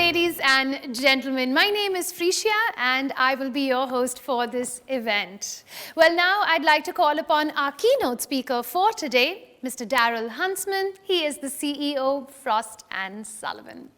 ladies and gentlemen. My name is Frisia and I will be your host for this event. Well, now I'd like to call upon our keynote speaker for today, Mr. Daryl Huntsman. He is the CEO of Frost & Sullivan.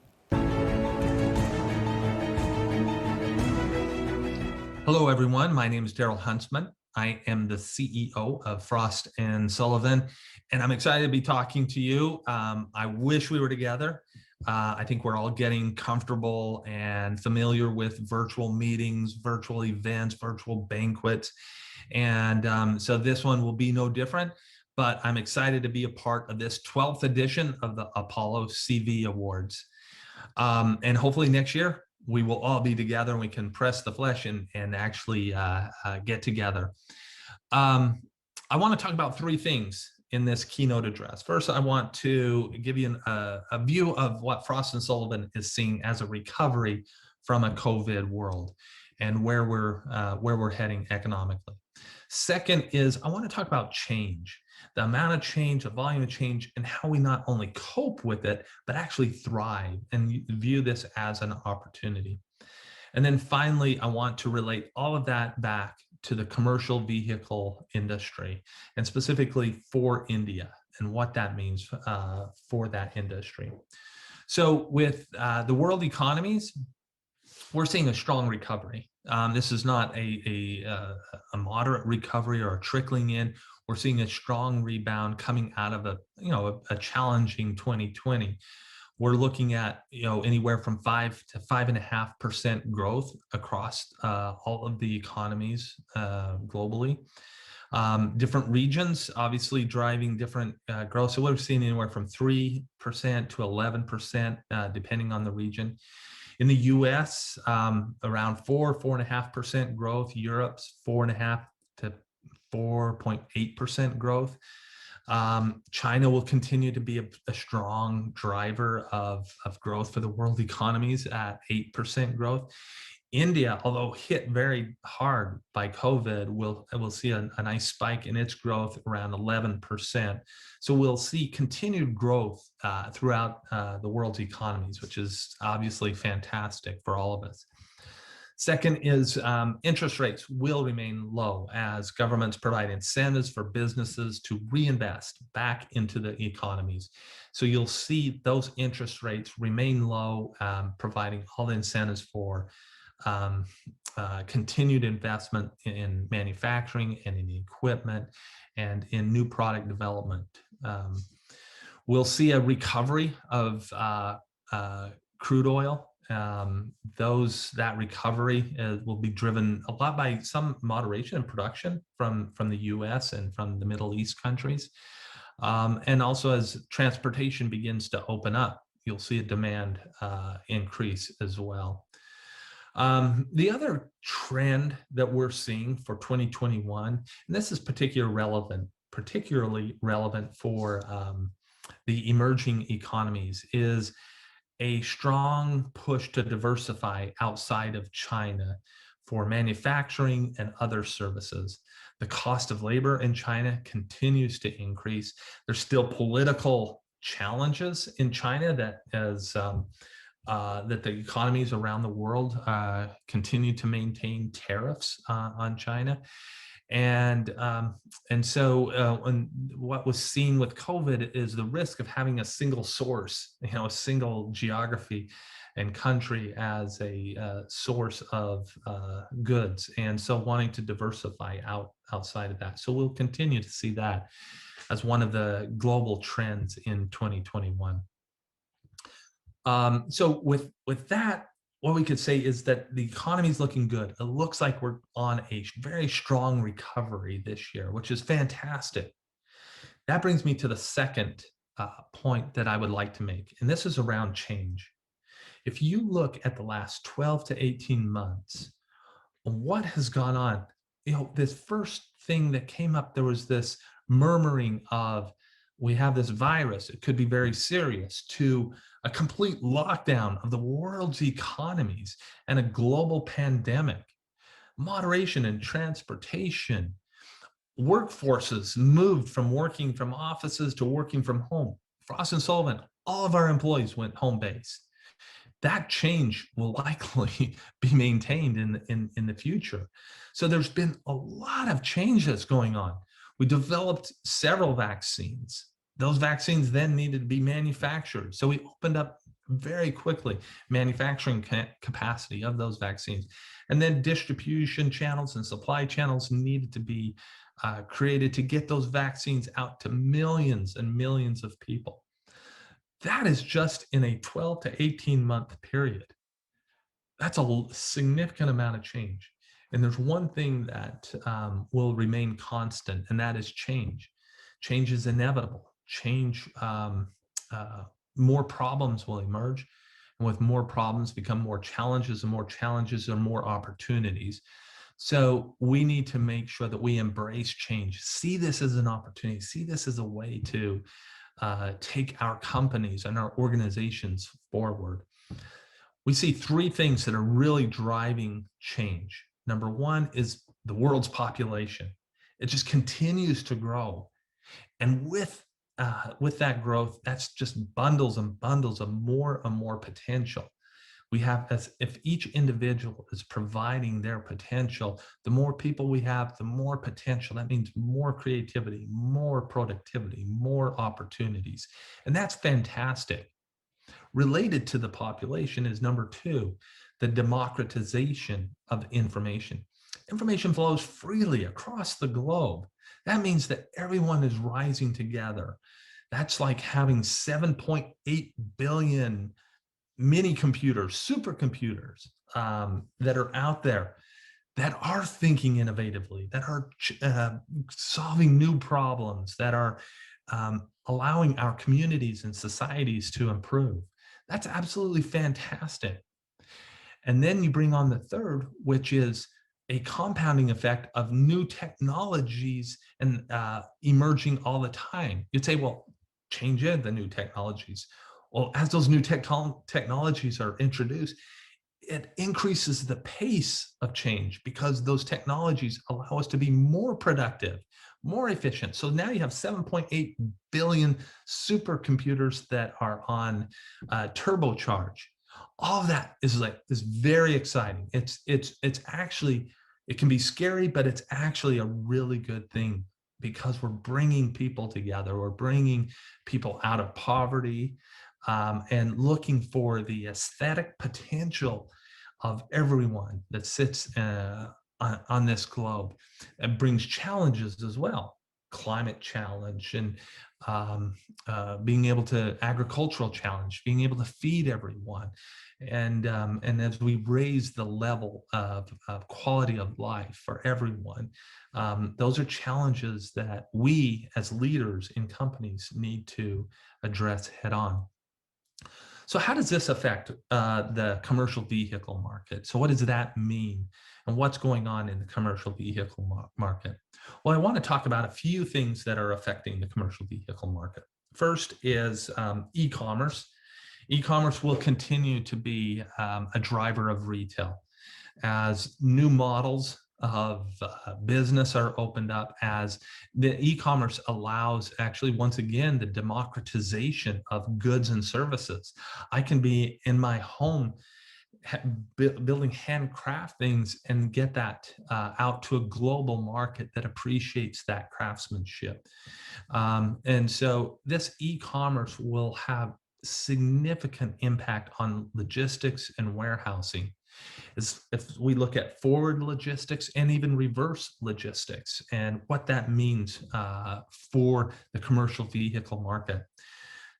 Hello, everyone. My name is Daryl Huntsman. I am the CEO of Frost & Sullivan, and I'm excited to be talking to you. I wish we were together. I think we're all getting comfortable and familiar with virtual meetings, virtual events, virtual banquets. And so this one will be no different, but I'm excited to be a part of this 12th edition of the Apollo CV Awards. And hopefully next year, we will all be together and we can press the flesh and actually get together. I want to talk about three things in this keynote address. First, I want to give you a view of what Frost & Sullivan is seeing as a recovery from a COVID world and where we're heading economically. Second is I want to talk about change, the amount of change, the volume of change, and how we not only cope with it, but actually thrive and view this as an opportunity. And then finally, I want to relate all of that back to the commercial vehicle industry, and specifically for India and what that means for that industry. So with the world economies, we're seeing a strong recovery. This is not a moderate recovery or a trickling in. We're seeing a strong rebound coming out of a challenging 2020. We're looking at anywhere from 5 to 5.5% growth across all of the economies globally. Different regions obviously driving different growth. So we're seeing anywhere from 3% to 11% depending on the region. In the US, around 4.5% growth. Europe's 4.5 to 4.8% growth. China will continue to be a strong driver of growth for the world economies at 8% growth. India, although hit very hard by COVID, will see a nice spike in its growth around 11%. So we'll see continued growth throughout the world's economies, which is obviously fantastic for all of us. Second is interest rates will remain low as governments provide incentives for businesses to reinvest back into the economies. So you'll see those interest rates remain low, providing all the incentives for continued investment in manufacturing and in equipment and in new product development. We'll see a recovery of crude oil. That recovery will be driven a lot by some moderation in production from the US and from the Middle East countries. And also as transportation begins to open up, you'll see a demand increase as well. The other trend that we're seeing for 2021, and this is particularly relevant for the emerging economies, is a strong push to diversify outside of China for manufacturing and other services. The cost of labor in China continues to increase. There's still political challenges in China that the economies around the world continue to maintain tariffs on China. And so what was seen with COVID is the risk of having a single source, a single geography and country as a source of goods. And so wanting to diversify outside of that. So we'll continue to see that as one of the global trends in 2021. So with that, what we could say is that the economy is looking good. It looks like we're on a very strong recovery this year, which is fantastic. That brings me to the second point that I would like to make, and this is around change. If you look at the last 12 to 18 months, what has gone on? This first thing that came up, there was this murmuring of, we have this virus, it could be very serious, to a complete lockdown of the world's economies and a global pandemic, moderation in transportation, workforces moved from working from offices to working from home. Frost & Sullivan, all of our employees went home-based. that change will likely be maintained in the future. So there's been a lot of changes going on. We developed several vaccines. Those vaccines then needed to be manufactured. So we opened up very quickly manufacturing capacity of those vaccines. And then distribution channels and supply channels needed to be created to get those vaccines out to millions and millions of people. That is just in a 12 to 18-month period. That's a significant amount of change. And there's one thing that will remain constant, and that is change. Change is inevitable. Change, more problems will emerge. And with more problems become more challenges, and more challenges are more opportunities. So we need to make sure that we embrace change, see this as an opportunity, see this as a way to take our companies and our organizations forward. We see three things that are really driving change. Number one is the world's population. It just continues to grow. And with that growth, that's just bundles and bundles of more and more potential. We have, as if each individual is providing their potential, the more people we have, the more potential. That means more creativity, more productivity, more opportunities. And that's fantastic. Related to the population is number two, the democratization of information. Information flows freely across the globe. That means that everyone is rising together. That's like having 7.8 billion mini computers, supercomputers that are out there that are thinking innovatively, that are solving new problems, that are allowing our communities and societies to improve. That's absolutely fantastic. And then you bring on the third, which is a compounding effect of new technologies and emerging all the time. You'd say, well, change in the new technologies. Well, as those new technologies are introduced, it increases the pace of change because those technologies allow us to be more productive, more efficient. So now you have 7.8 billion supercomputers that are on turbocharge. All of that is very exciting. It's actually, it can be scary, but it's actually a really good thing because we're bringing people together. We're bringing people out of poverty and looking for the aesthetic potential of everyone that sits on this globe, and brings challenges as well. Climate challenge and being able to agricultural challenge, being able to feed everyone. And as we raise the level of quality of life for everyone, those are challenges that we as leaders in companies need to address head on. So how does this affect the commercial vehicle market? So what does that mean? And what's going on in the commercial vehicle market? Well, I want to talk about a few things that are affecting the commercial vehicle market. First is e-commerce. E-commerce will continue to be a driver of retail as new models of business are opened up, as the e-commerce allows, actually, once again, the democratization of goods and services. I can be in my home building handcraft things and get that out to a global market that appreciates that craftsmanship. And so this e-commerce will have significant impact on logistics and warehousing. If we look at forward logistics and even reverse logistics and what that means for the commercial vehicle market.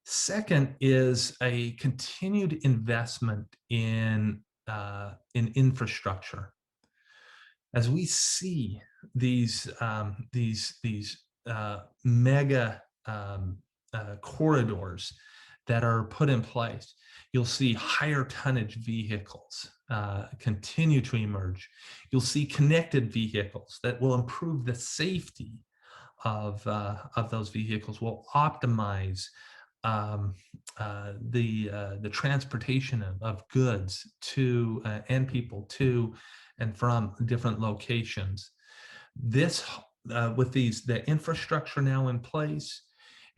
Second is a continued investment in infrastructure. As we see these mega corridors that are put in place, you'll see higher tonnage vehicles continue to emerge. You'll see connected vehicles that will improve the safety of those vehicles, will optimize the transportation of goods to and people to and from different locations. This with the infrastructure now in place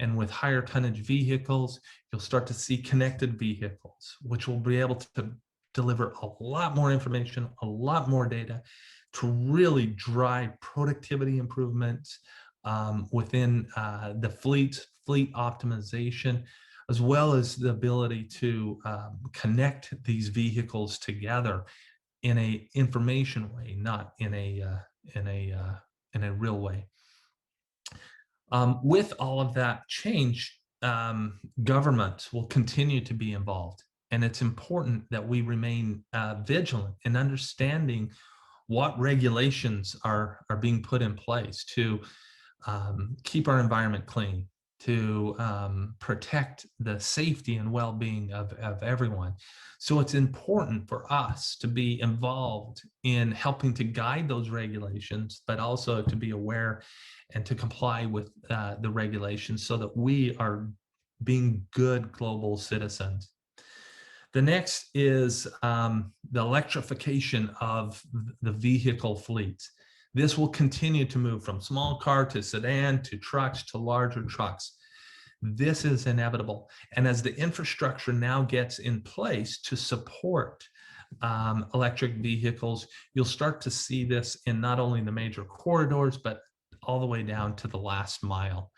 And with higher tonnage vehicles, you'll start to see connected vehicles, which will be able to deliver a lot more information, a lot more data to really drive productivity improvements within the fleet optimization, as well as the ability to connect these vehicles together in a information way, not in a real way. With all of that change, governments will continue to be involved, and it's important that we remain vigilant in understanding what regulations are being put in place to keep our environment clean, to protect the safety and well-being of everyone. So it's important for us to be involved in helping to guide those regulations, but also to be aware and to comply with the regulations so that we are being good global citizens. The next is the electrification of the vehicle fleets. This will continue to move from small car to sedan to trucks to larger trucks. This is inevitable. And as the infrastructure now gets in place to support electric vehicles, you'll start to see this in not only the major corridors, but all the way down to the last mile.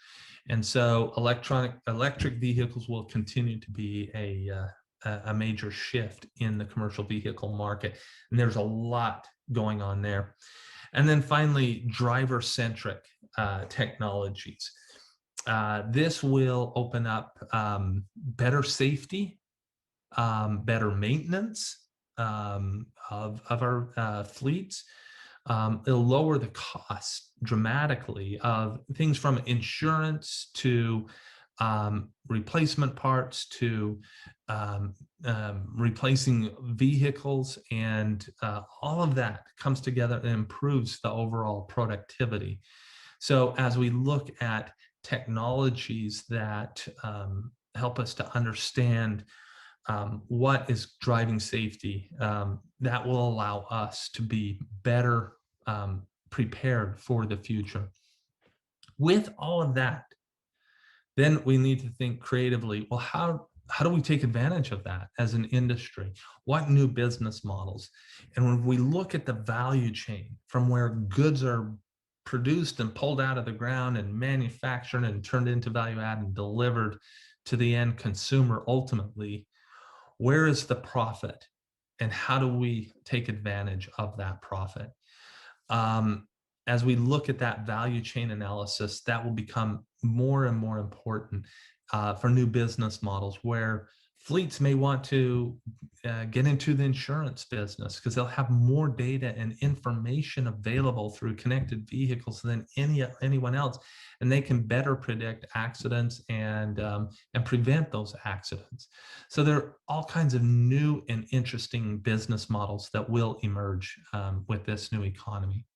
And so electric vehicles will continue to be a major shift in the commercial vehicle market. And there's a lot going on there. And then finally, driver-centric technologies. This will open up better safety, better maintenance of our fleets. It'll lower the cost dramatically of things from insurance to replacement parts to replacing vehicles, and all of that comes together and improves the overall productivity. So as we look at technologies that help us to understand what is driving safety, that will allow us to be better prepared for the future. With all of that, then we need to think creatively, well, how do we take advantage of that as an industry? What new business models? And when we look at the value chain from where goods are produced and pulled out of the ground and manufactured and turned into value add and delivered to the end consumer, ultimately, where is the profit and how do we take advantage of that profit? As we look at that value chain analysis, that will become more and more important for new business models where fleets may want to get into the insurance business because they'll have more data and information available through connected vehicles than anyone else, and they can better predict accidents and prevent those accidents. So there are all kinds of new and interesting business models that will emerge with this new economy.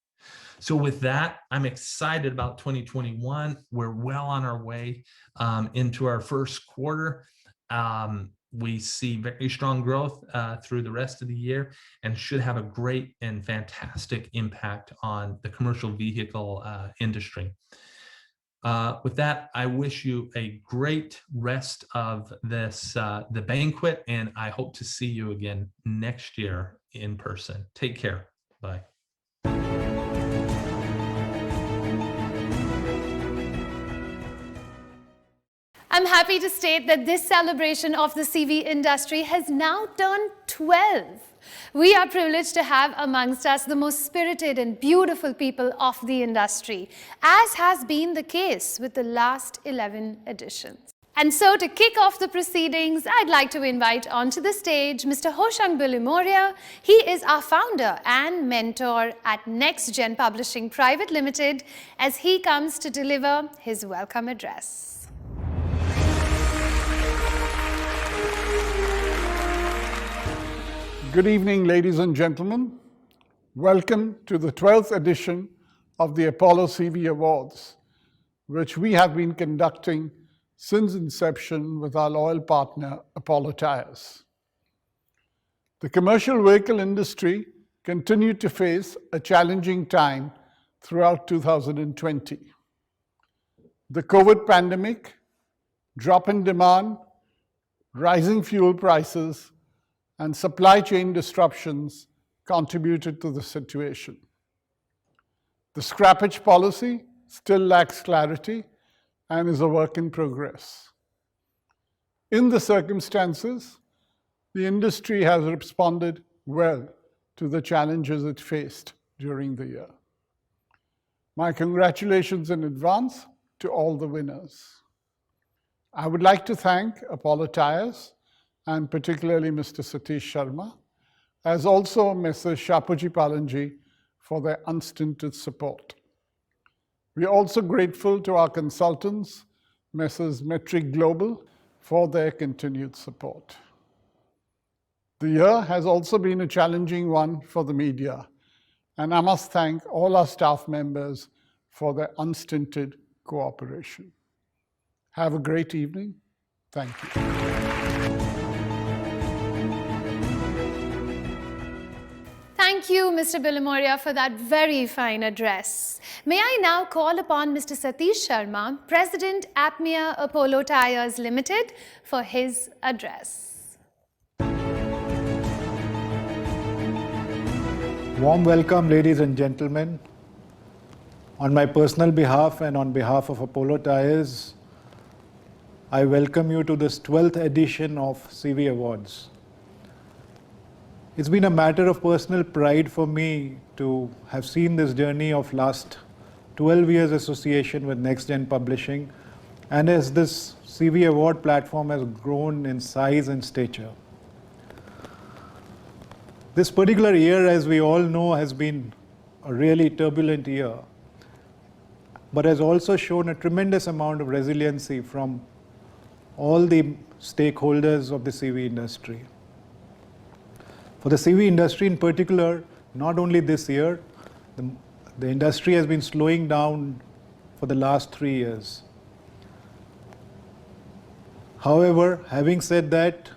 So with that, I'm excited about 2021. We're well on our way into our first quarter. We see very strong growth through the rest of the year and should have a great and fantastic impact on the commercial vehicle industry. With that, I wish you a great rest of this the banquet, and I hope to see you again next year in person. Take care. Bye. I'm happy to state that this celebration of the CV industry has now turned 12. We are privileged to have amongst us the most spirited and beautiful people of the industry, as has been the case with the last 11 editions. And so to kick off the proceedings, I'd like to invite onto the stage Mr. Hoshang Bilimoria. He is our founder and mentor at Next Gen Publishing Pvt. Limited, as he comes to deliver his welcome address. Good evening, ladies and gentlemen. Welcome to the 12th edition of the Apollo CV Awards, which we have been conducting since inception with our loyal partner, Apollo Tyres. The commercial vehicle industry continued to face a challenging time throughout 2020. The COVID pandemic drop in demand, rising fuel prices, and supply chain disruptions contributed to the situation. The scrappage policy still lacks clarity and is a work in progress. In the circumstances, the industry has responded well to the challenges it faced during the year. My congratulations in advance to all the winners. I would like to thank Apollo Tyres and particularly Mr. Satish Sharma, as also Mrs. Shapoorji Pallonji for their unstinted support. We are also grateful to our consultants, Mrs. Metric Global, for their continued support. The year has also been a challenging one for the media, and I must thank all our staff members for their unstinted cooperation. Have a great evening. Thank you. Thank you, Mr. Billamoria, for that very fine address. May I now call upon Mr. Satish Sharma, President, APMEA Apollo Tyres Limited, for his address. Warm welcome, ladies and gentlemen. On my personal behalf and on behalf of Apollo Tyres, I welcome you to this 12th edition of CV Awards. It's been a matter of personal pride for me to have seen this journey of last 12 years association with Next Gen Publishing, and as this CV Award platform has grown in size and stature. This particular year, as we all know, has been a really turbulent year, but has also shown a tremendous amount of resiliency from all the stakeholders of the CV industry. For the CV industry in particular, not only this year, the industry has been slowing down for the last 3 years. However, having said that,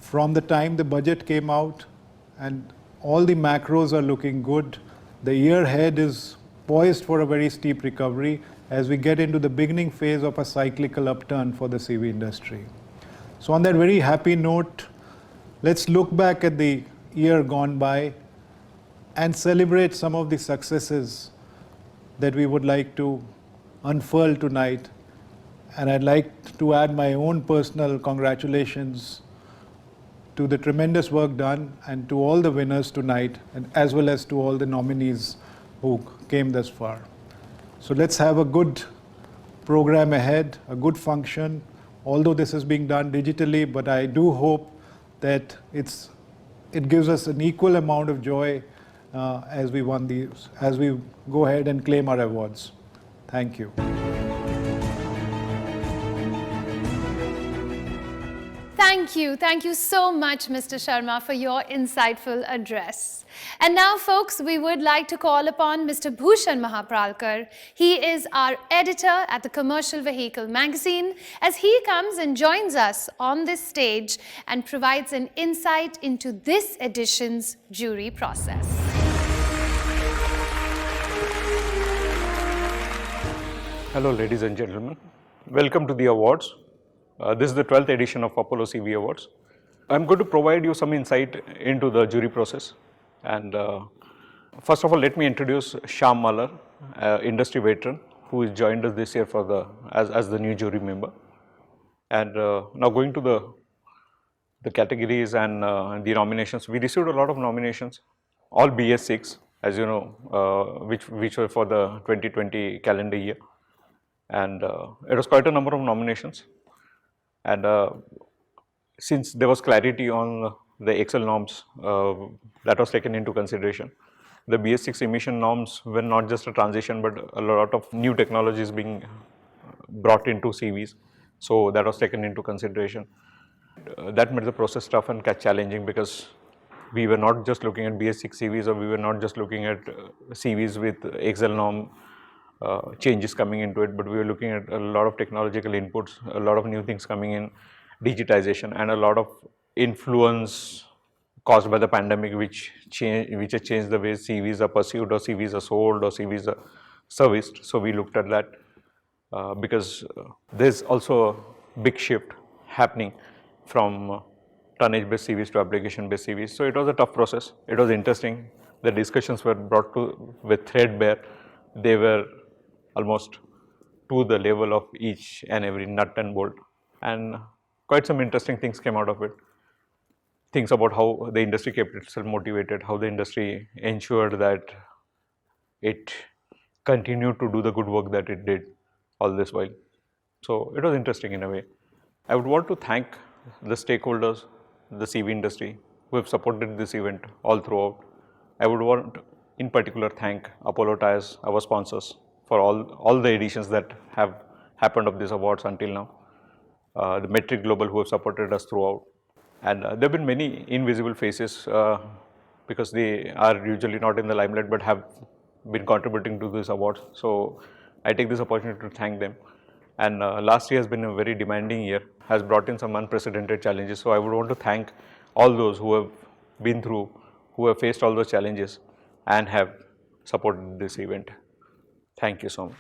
from the time the budget came out and all the macros are looking good, the year ahead is poised for a very steep recovery as we get into the beginning phase of a cyclical upturn for the CV industry. So on that very happy note, let's look back at the year gone by and celebrate some of the successes that we would like to unfurl tonight. And I'd like to add my own personal congratulations to the tremendous work done and to all the winners tonight, and as well as to all the nominees who came thus far. So let's have a good program ahead, a good function, although this is being done digitally, but I do hope that it gives us an equal amount of joy as we go ahead and claim our awards. Thank you. Thank you so much, Mr. Sharma, for your insightful address. And now, folks, we would like to call upon Mr. Bhushan Mahapralkar. He is our editor at the Commercial Vehicle magazine, as he comes and joins us on this stage and provides an insight into this edition's jury process. Hello, ladies and gentlemen. Welcome to the awards. This is the 12th edition of Apollo CV Awards. I'm going to provide you some insight into the jury process. And first of all, let me introduce Shyam Malar, industry veteran, who has joined us this year for as the new jury member. And now going to the categories and the nominations. We received a lot of nominations, all BS6, as you know, which were for the 2020 calendar year. And it was quite a number of nominations. And since there was clarity on the Excel norms, that was taken into consideration. The BS6 emission norms were not just a transition, but a lot of new technologies being brought into CVs. So that was taken into consideration. That made the process tough and challenging, because we were not just looking at BS6 CVs, or we were not just looking at CVs with Excel norm changes coming into it, but we were looking at a lot of technological inputs, a lot of new things coming in, digitization, and a lot of influence caused by the pandemic, which has changed the way CVs are pursued, or CVs are sold, or CVs are serviced. So we looked at that. because there's also a big shift happening from tonnage-based CVs to application-based CVs. So it was a tough process. It was interesting. The discussions were brought to with threadbare. They were almost to the level of each and every nut and bolt, and quite some interesting things came out of it. Things about how the industry kept itself motivated, how the industry ensured that it continued to do the good work that it did all this while. So it was interesting in a way. I would want to thank the stakeholders, the CV industry, who have supported this event all throughout. I would want in particular thank Apollo Tyres, our sponsors, for all the editions that have happened of these awards until now. The Metric Global, who have supported us throughout. And there have been many invisible faces because they are usually not in the limelight but have been contributing to this award. So I take this opportunity to thank them. And last year has been a very demanding year, has brought in some unprecedented challenges. So I would want to thank all those who have been through, who have faced all those challenges and have supported this event. Thank you so much.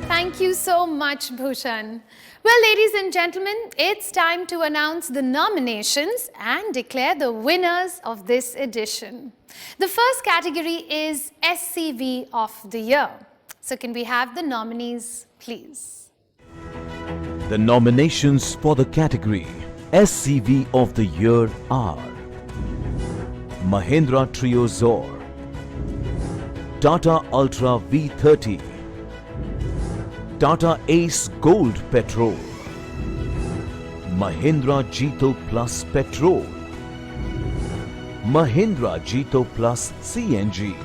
Thank you so much, Bhushan. Well, ladies and gentlemen, it's time to announce the nominations and declare the winners of this edition. The first category is SCV of the Year. So can we have the nominees, please? The nominations for the category SCV of the Year are Mahindra Trio Zor, Tata Ultra V30, Tata Ace Gold Petrol, Mahindra Jeeto Plus Petrol, Mahindra Jeeto Plus CNG.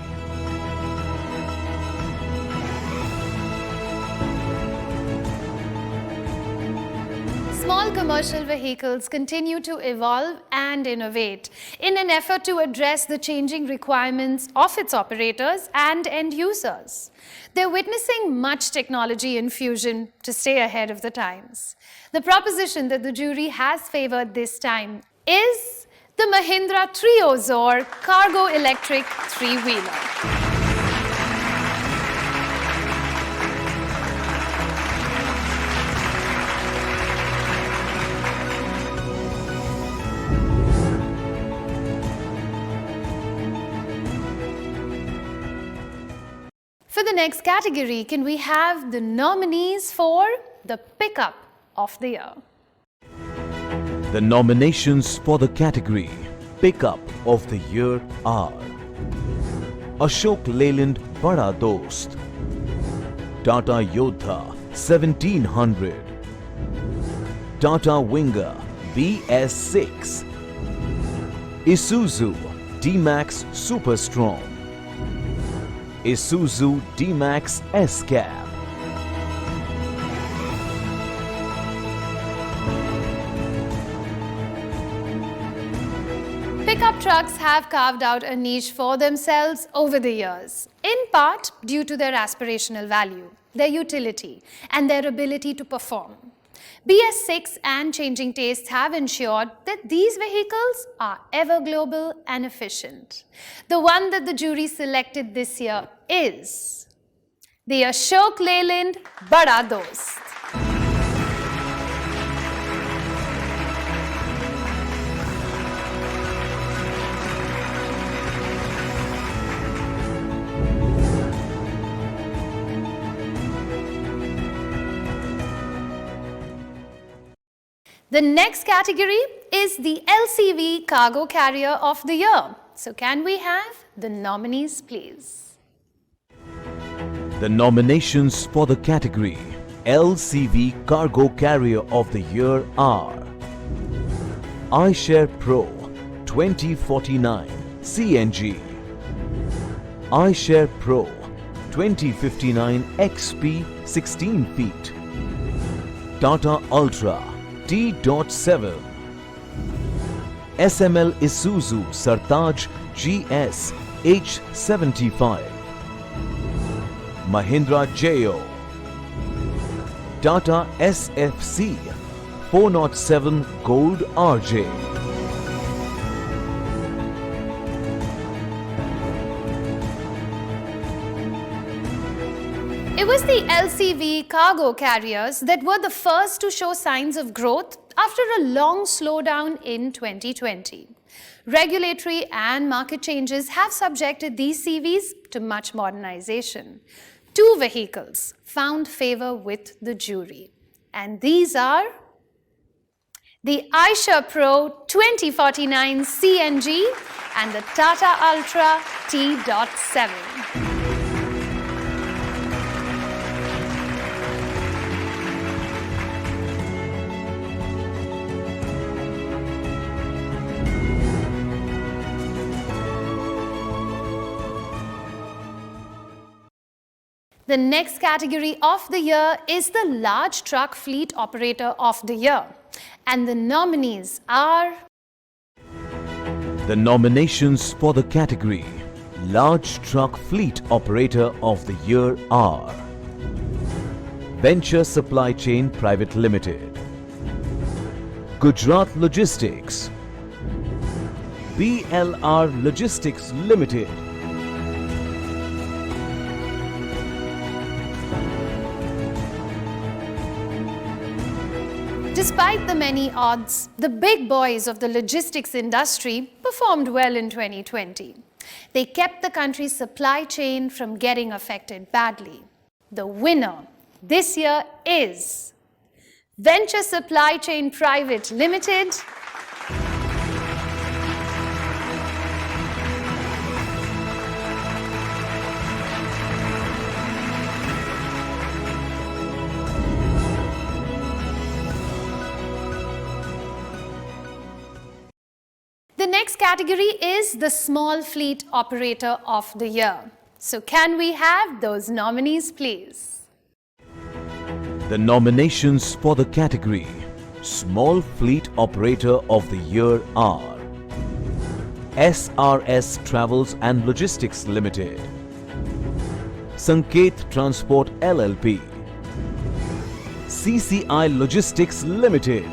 Small commercial vehicles continue to evolve and innovate in an effort to address the changing requirements of its operators and end users. They're witnessing much technology infusion to stay ahead of the times. The proposition that the jury has favored this time is the Mahindra Trio Zor Cargo Electric Three-Wheeler. For the next category, can we have the nominees for the Pickup of the Year? The nominations for the category Pickup of the Year are Ashok Leyland Bada Dost, Tata Yodha 1700, Tata Winger BS6, Isuzu D-Max Super Strong, Isuzu D-Max S-Cab. Pickup trucks have carved out a niche for themselves over the years, in part due to their aspirational value, their utility, and their ability to perform. BS6 and changing tastes have ensured that these vehicles are ever global and efficient. The one that the jury selected this year is the Ashok Leyland Bada Dost. The next category is the LCV Cargo Carrier of the Year. So can we have the nominees, please? The nominations for the category LCV Cargo Carrier of the Year are iShare Pro 2049 CNG, iShare Pro 2059 XP 16 feet, Tata Ultra T.7, SML Isuzu Sartaj GS H75, Mahindra Jeo, Tata SFC 407 Gold RJ. It was the LCV cargo carriers that were the first to show signs of growth after a long slowdown in 2020. Regulatory and market changes have subjected these CVs to much modernization. 2 vehicles found favor with the jury, and these are the iShare Pro 2049 CNG and the Tata Ultra T.7. The next category of the year is the Large Truck Fleet Operator of the Year. And the nominees are The nominations for the category Large Truck Fleet Operator of the Year are Venture Supply Chain Private Limited, Gujarat Logistics, BLR Logistics Limited, Despite the many odds, the big boys of the logistics industry performed well in 2020. They kept the country's supply chain from getting affected badly. The winner this year is Venture Supply Chain Private Limited, The next category is the Small Fleet Operator of the Year. So can we have those nominees, please? The nominations for the category Small Fleet Operator of the Year are SRS Travels and Logistics Limited, Sanket Transport LLP, CCI Logistics Limited,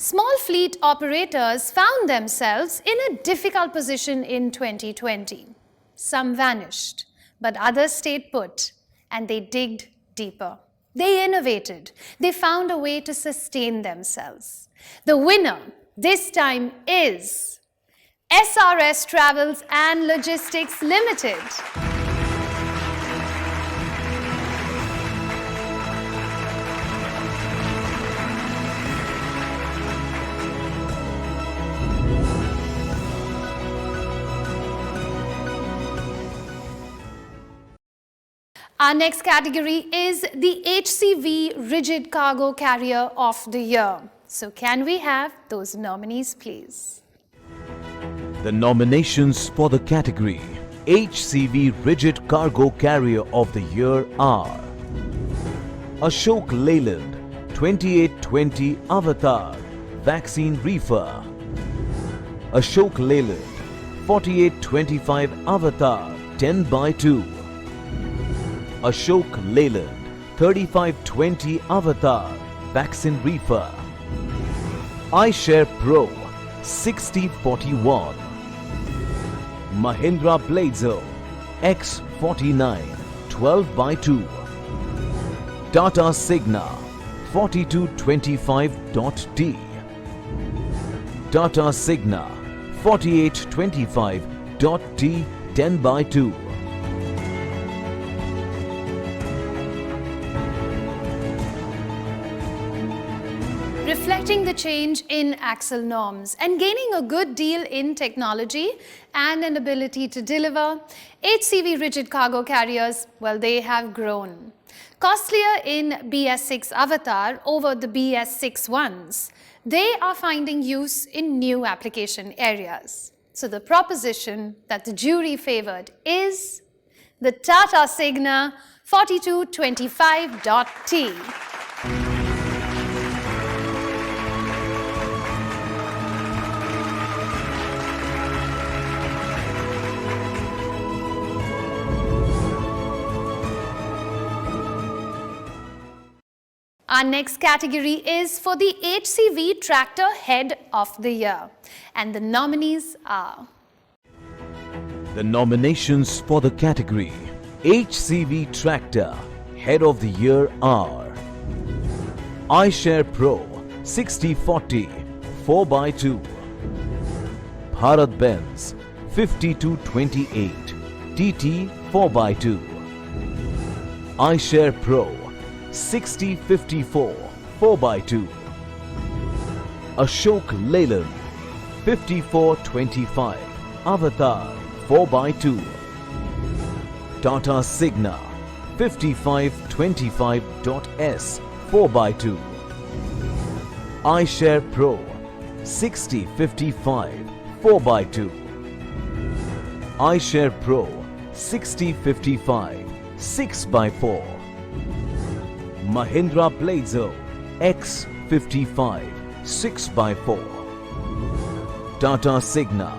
Small fleet operators found themselves in a difficult position in 2020. Some vanished, but others stayed put, and they digged deeper. They innovated. They found a way to sustain themselves. The winner this time is SRS Travels and Logistics Limited. Our next category is the HCV Rigid Cargo Carrier of the Year. So can we have those nominees, please? The nominations for the category HCV Rigid Cargo Carrier of the Year are Ashok Leyland 2820 Avatar Vaccine Reefer. Ashok Leyland 4825 Avatar 10x2. Ashok Leyland 3520 Avatar Vaccine Reefer. iShare Pro 6041. Mahindra Blazer X49 12x2. Tata Signa 4225.T. Tata Signa 4825.T 10x2. Reflecting the change in axle norms and gaining a good deal in technology and an ability to deliver, HCV rigid cargo carriers, well, they have grown. Costlier in BS6 Avatar over the BS6 ones, they are finding use in new application areas. So the proposition that the jury favored is the Tata Signa 4225.T. Our next category is for the HCV Tractor Head of the Year, and the nominees are... The nominations for the category HCV Tractor Head of the Year are iShare Pro 6040 4x2, Bharat Benz 5228 TT 4x2, iShare Pro 6054 4x2, Ashok Leyland 5425 Avatar 4x2, Tata Signa 5525.S 4x2, iShare Pro 6055 4x2, iShare Pro 6055 6x4, Mahindra Blazer X55 6x4, Tata Signa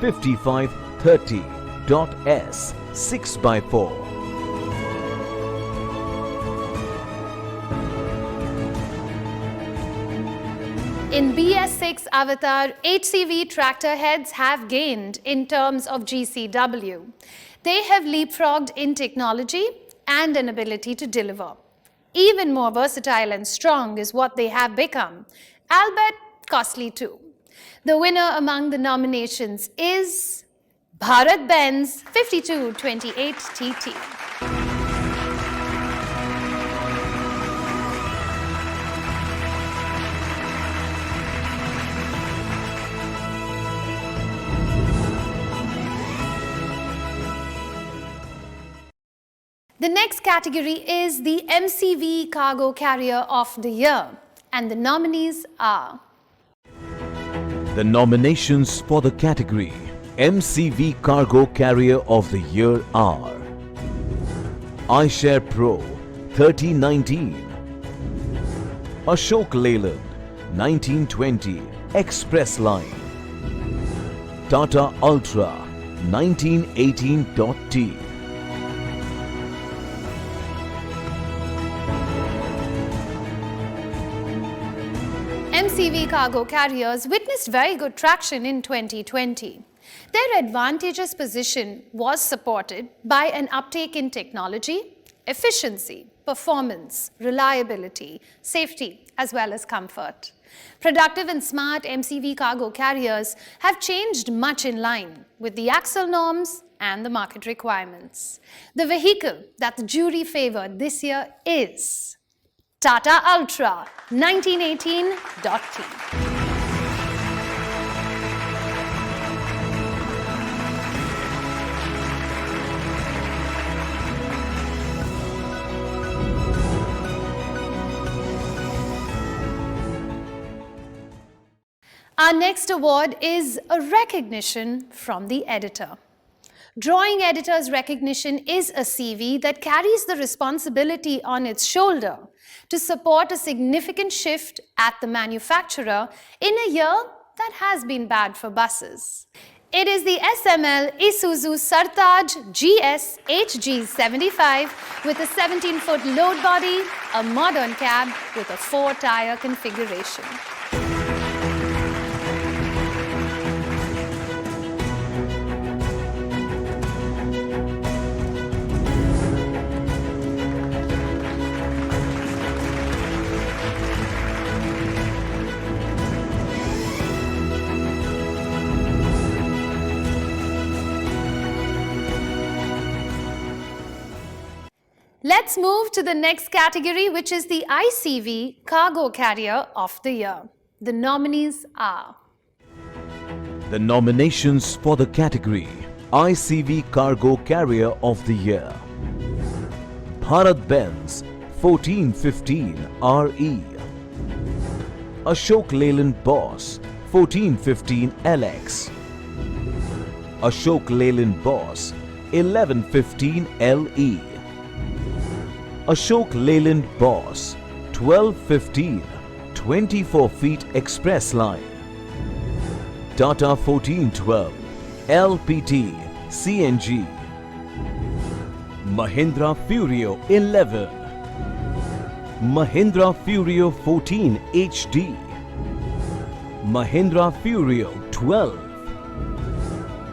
5530.S 6x4. In BS6 Avatar, HCV tractor heads have gained in terms of GCW. They have leapfrogged in technology and an ability to deliver. Even more versatile and strong is what they have become, albeit costly too. The winner among the nominations is Bharat Benz 5228 TT. The next category is the MCV Cargo Carrier of the Year, and the nominees are... The nominations for the category MCV Cargo Carrier of the Year are iShare Pro 3019, Ashok Leyland 1920 Express Line, Tata Ultra 1918.T, MCV cargo carriers witnessed very good traction in 2020. Their advantageous position was supported by an uptake in technology, efficiency, performance, reliability, safety, as well as comfort. Productive and smart MCV cargo carriers have changed much in line with the axle norms and the market requirements. The vehicle that the jury favored this year is Tata Ultra 1918.T. Our next award is a recognition from the editor. Drawing editor's recognition is a CV that carries the responsibility on its shoulder to support a significant shift at the manufacturer in a year that has been bad for buses. It is the SML Isuzu Sartaj GS HG75 with a 17-foot load body, a modern cab with a 4-tire configuration. Let's move to the next category, which is the ICV Cargo Carrier of the Year. The nominees are: The nominations for the category ICV Cargo Carrier of the Year: Bharat-Benz 1415 RE, Ashok Leyland Boss 1415 LX, Ashok Leyland Boss 1115 LE, Ashok Leyland Boss 1215 24 feet express line, Tata 1412 LPT CNG, Mahindra Furio 11, Mahindra Furio 14 HD, Mahindra Furio 12,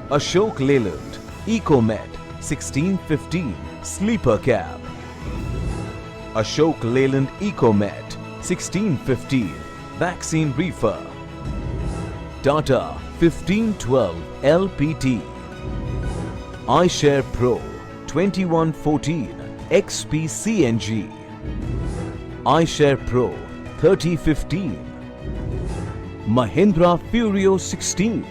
Ashok Leyland Ecomet 1615 Sleeper Cab, Ashok Leyland Ecomet 1615 Vaccine Reefer, Tata 1512 LPT, iShare Pro 2114 XP CNG, iShare Pro 3015, Mahindra Furio 16.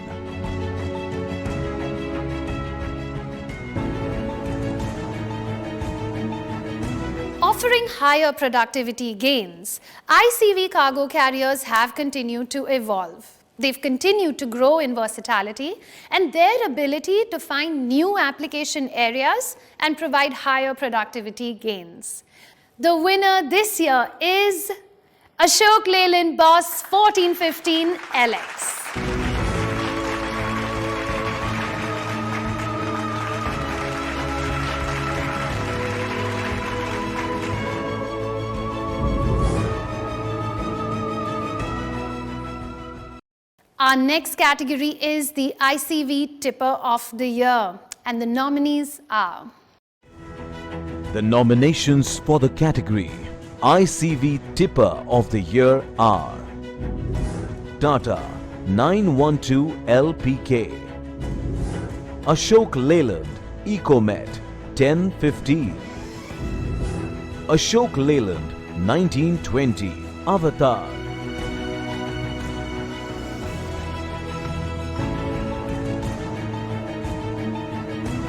Offering higher productivity gains, ICV cargo carriers have continued to evolve. They've continued to grow in versatility and their ability to find new application areas and provide higher productivity gains. The winner this year is Ashok Leyland Boss 1415 LX. Our next category is the ICV Tipper of the Year, and the nominees are: The nominations for the category ICV Tipper of the Year are Tata 912 LPK, Ashok Leyland Ecomet 1015, Ashok Leyland 1920 Avatar,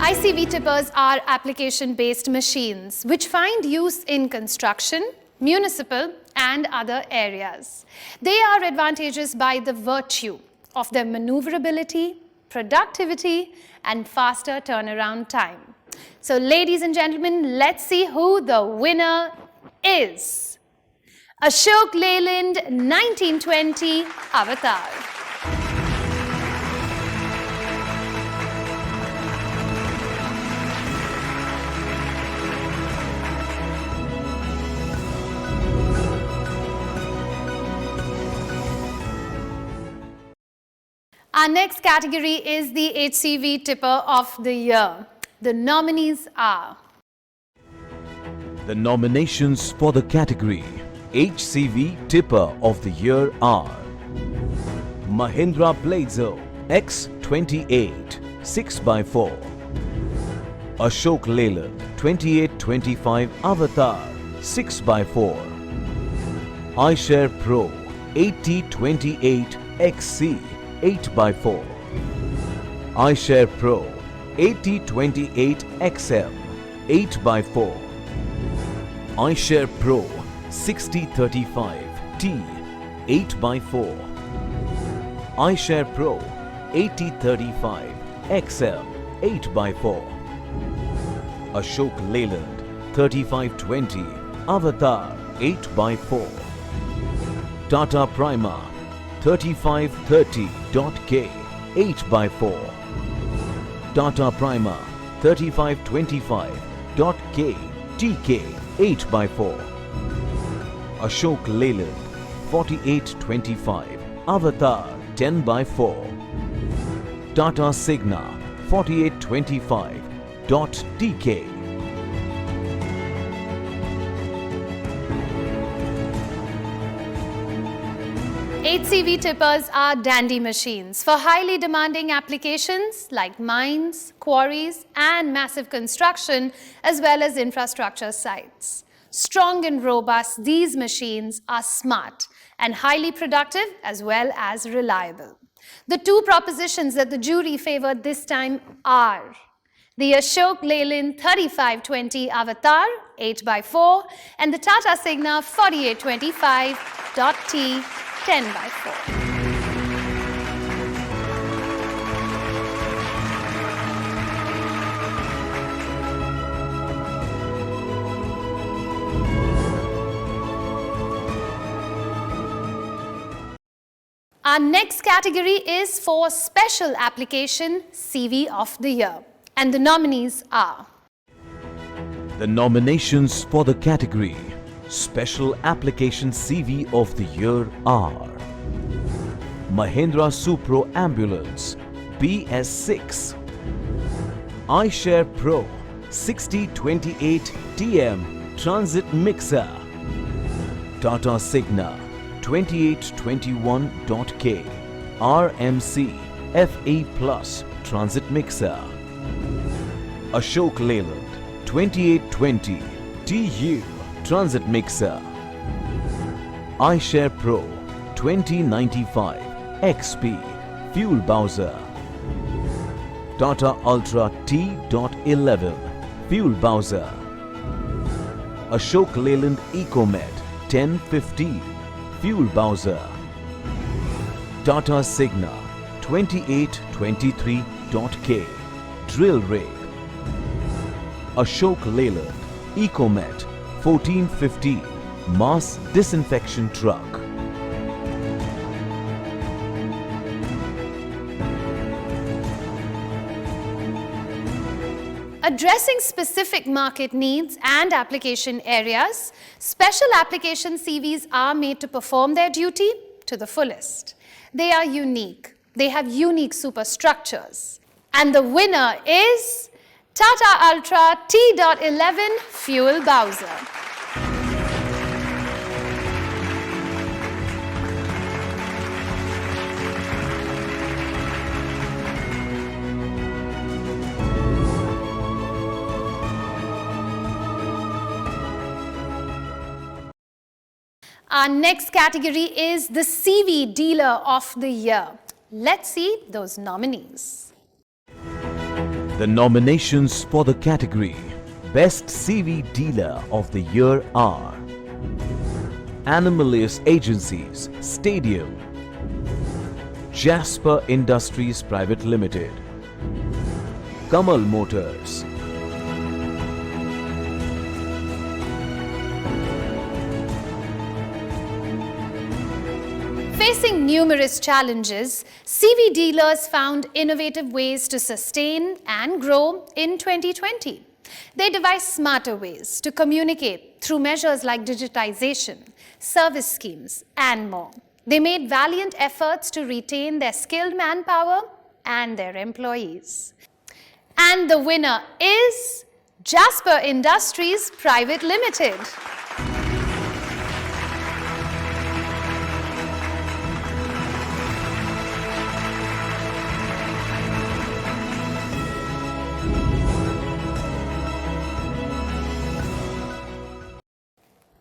ICV tippers are application-based machines which find use in construction, municipal and other areas. They are advantageous by the virtue of their maneuverability, productivity and faster turnaround time. So ladies and gentlemen, let's see who the winner is. Ashok Leyland 1920 Avatar. Our next category is the HCV Tipper of the Year. The nominees are: The nominations for the category HCV Tipper of the Year are Mahindra Blazo X28 6x4, Ashok Leyland 2825 Avatar 6x4, iShare Pro 8028 XC 8x4, iShare Pro 8028 XL 8x4, iShare Pro 6035 T 8x4, iShare Pro 8035 XL 8x4. Ashok Leyland 3520 Avatar 8x4. Tata Prima 3530.K 8x4. Tata Prima 3525.K TK 8x4. Ashok Leyland 4825 Avatar 10x4. Tata Signa 4825.TK. HCV tippers are dandy machines for highly demanding applications like mines, quarries, and massive construction, as well as infrastructure sites. Strong and robust, these machines are smart and highly productive as well as reliable. The two propositions that the jury favored this time are the Ashok Leyland 3520 Avatar 8x4 and the Tata Signa 4825.T 10x4. Our next category is for Special Application CV of the Year, and the nominees are The nominations for the category Special Application CV of the Year are Mahindra Supro Ambulance BS6, iShare Pro 6028 TM Transit Mixer, Tata Signa 2821.K RMC FE Plus Transit Mixer, Ashok Leyland 2820 TU Transit Mixer, iShare Pro 2095 XP Fuel Bowser, Tata Ultra T.11 Fuel Bowser, Ashok Leyland EcoMed 1015 Fuel Bowser, Tata Signa 2823.K Drill Rig, Ashok Leyland EcoMed 1415 Mass Disinfection Truck. addressing specific market needs and application areas. Special application CVs are made to perform their duty to the fullest. They are unique. They have unique superstructures. And the winner is Tata Ultra T.11 Fuel Bowser. Our next category is the CV Dealer of the Year. Let's see those nominees. The nominations for the category Best CV Dealer of the Year are Animalius Agencies, Stadium, Jasper Industries Private Limited, Kamal Motors, Facing numerous challenges, CV dealers found innovative ways to sustain and grow in 2020. They devised smarter ways to communicate through measures like digitization, service schemes, and more. They made valiant efforts to retain their skilled manpower and their employees. And the winner is Jasper Industries Private Limited.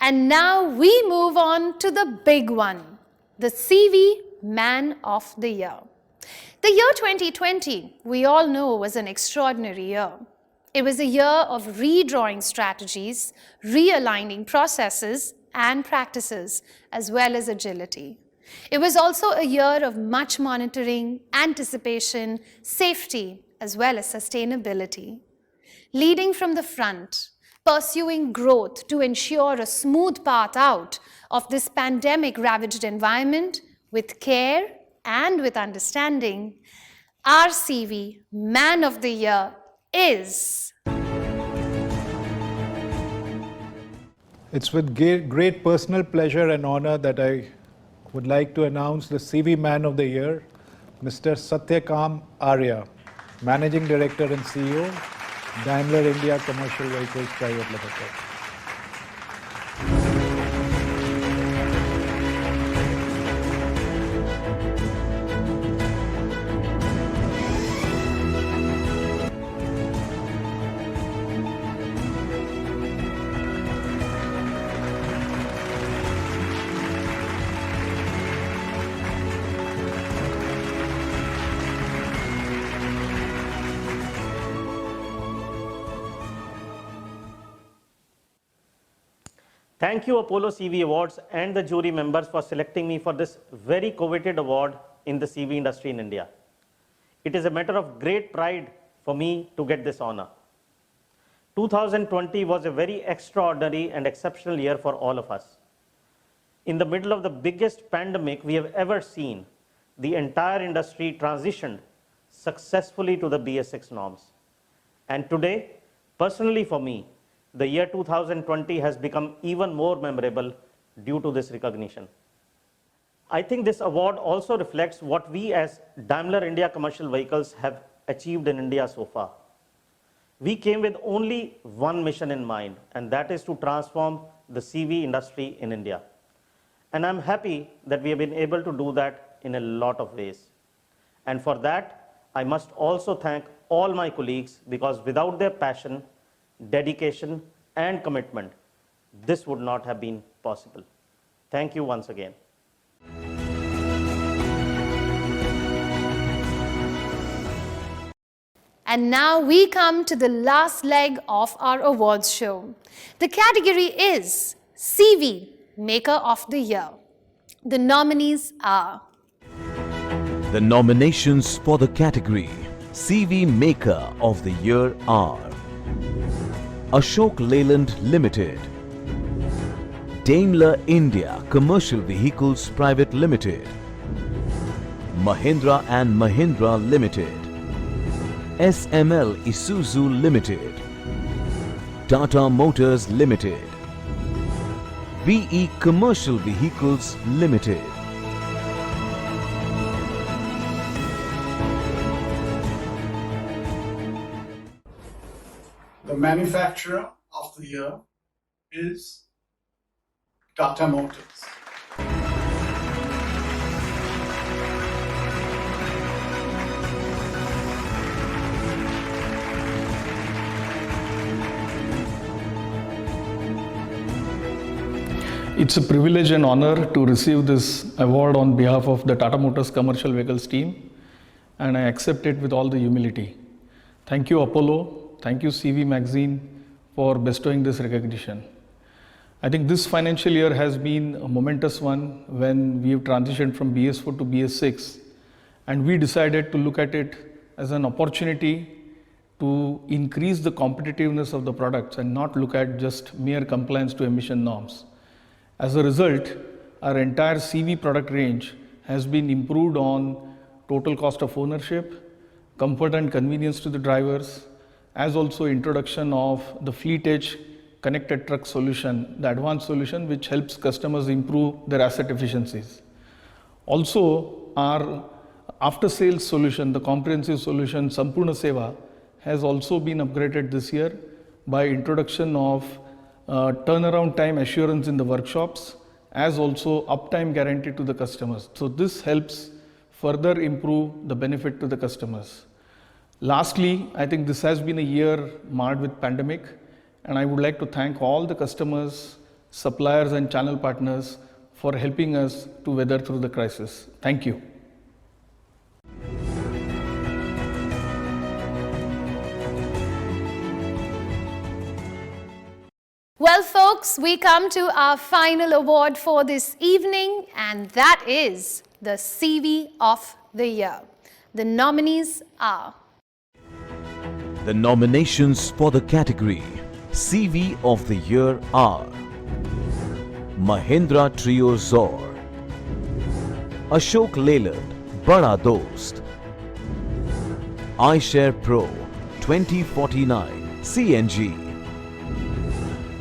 And now we move on to the big one, the CV Man of the Year. The year 2020, we all know, was an extraordinary year. It was a year of redrawing strategies, realigning processes and practices, as well as agility. It was also a year of much monitoring, anticipation, safety, as well as sustainability. Leading from the front, pursuing growth to ensure a smooth path out of this pandemic-ravaged environment with care and with understanding, our CV Man of the Year is... It's with great personal pleasure and honor that I would like to announce the CV Man of the Year, Mr. Satyakam Arya, Managing Director and CEO, Daimler India Commercial Vehicles Private Limited. Thank you, Apollo CV Awards and the jury members for selecting me for this very coveted award in the CV industry in India. It is a matter of great pride for me to get this honor. 2020 was a very extraordinary and exceptional year for all of us. In the middle of the biggest pandemic we have ever seen, the entire industry transitioned successfully to the BS6 norms. And today, personally for me, the year 2020 has become even more memorable due to this recognition. I think this award also reflects what we as Daimler India Commercial Vehicles have achieved in India so far. We came with only one mission in mind, and that is to transform the CV industry in India. And I'm happy that we have been able to do that in a lot of ways. And for that, I must also thank all my colleagues, because without their passion, dedication, and commitment, this would not have been possible. Thank you once again. And now we come to the last leg of our awards show. The category is CV Maker of the Year. The nominees are... The nominations for the category CV Maker of the Year are Ashok Leyland Limited, Daimler India Commercial Vehicles Private Limited, Mahindra and Mahindra Limited, SML Isuzu Limited, Tata Motors Limited, VE Commercial Vehicles Limited. The manufacturer of the year is Tata Motors. It's a privilege and honor to receive this award on behalf of the Tata Motors Commercial Vehicles team, and I accept it with all the humility. Thank you, Apollo. Thank you, CV Magazine, for bestowing this recognition. I think this financial year has been a momentous one when we have transitioned from BS4 to BS6, and we decided to look at it as an opportunity to increase the competitiveness of the products and not look at just mere compliance to emission norms. As a result, our entire CV product range has been improved on total cost of ownership, comfort and convenience to the drivers, as also introduction of the fleet edge connected truck solution, the advanced solution which helps customers improve their asset efficiencies. Also, our after sales solution, the comprehensive solution Sampurna Seva, has also been upgraded this year by introduction of turnaround time assurance in the workshops, as also uptime guarantee to the customers. So this helps further improve the benefit to the customers. Lastly, I think this has been a year marred with pandemic, and I would like to thank all the customers, suppliers and channel partners for helping us to weather through the crisis. Thank you. Well, folks, we come to our final award for this evening, and that is the CV of the Year. The nominees are... The nominations for the category CV of the Year are Mahindra Trio Zor, Ashok Leyland Bada Dost, iShare Pro 2049 CNG,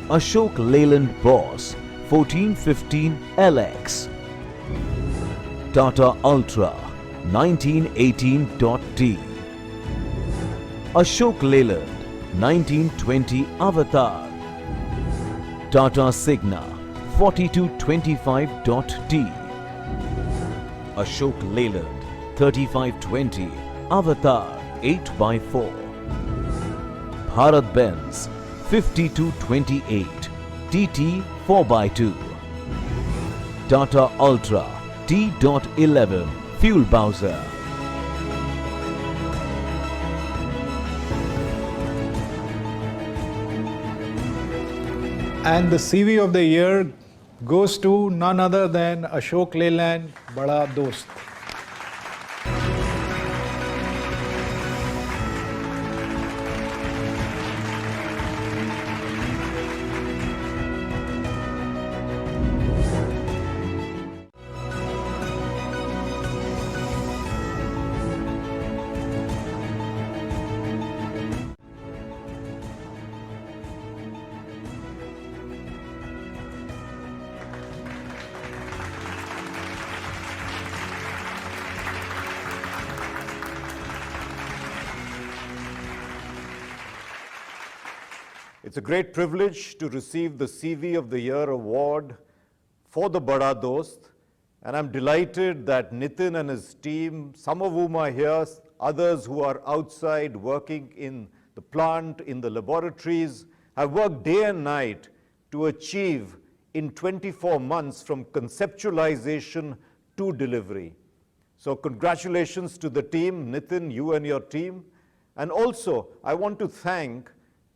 Ashok Leyland Boss 1415 LX, Tata Ultra 1918.T, Ashok Leyland 1920 Avatar, Tata Signa 4225.T, Ashok Leyland 3520 Avatar 8x4, Bharat Benz 5228 TT 4x2, Tata Ultra T.11 Fuel Bowser. And the CV of the year goes to none other than Ashok Leyland Bada Dost. It's a great privilege to receive the CV of the Year award for the Bada Dost, and I'm delighted that Nitin and his team, some of whom are here, others who are outside working in the plant, in the laboratories, have worked day and night to achieve in 24 months from conceptualization to delivery. So congratulations to the team, Nitin, you and your team. And also, I want to thank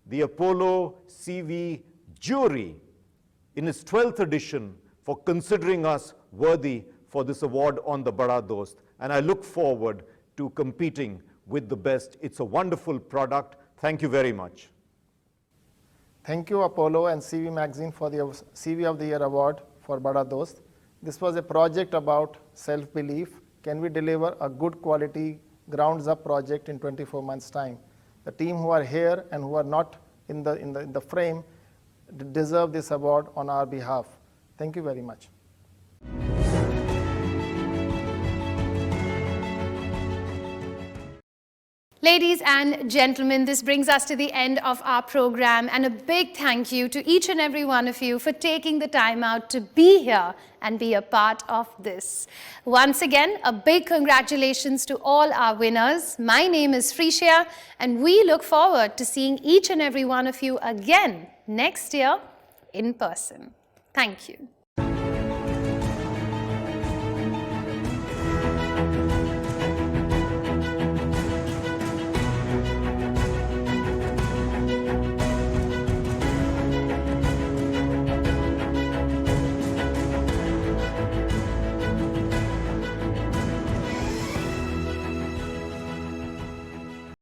the Apollo CV jury in its 12th edition for considering us worthy for this award on the Bada Dost. And I look forward to competing with the best. It's a wonderful product. Thank you very much. Thank you, Apollo and CV Magazine, for the CV of the Year award for Bada Dost. This was a project about self-belief. Can we deliver a good quality, grounds-up project in 24 months' time? The team who are here and who are not in the frame deserve this award on our behalf. Thank you very much. Ladies and gentlemen, this brings us to the end of our program, and a big thank you to each and every one of you for taking the time out to be here and be a part of this. Once again, a big congratulations to all our winners. My name is Freesia, and we look forward to seeing each and every one of you again next year in person. Thank you.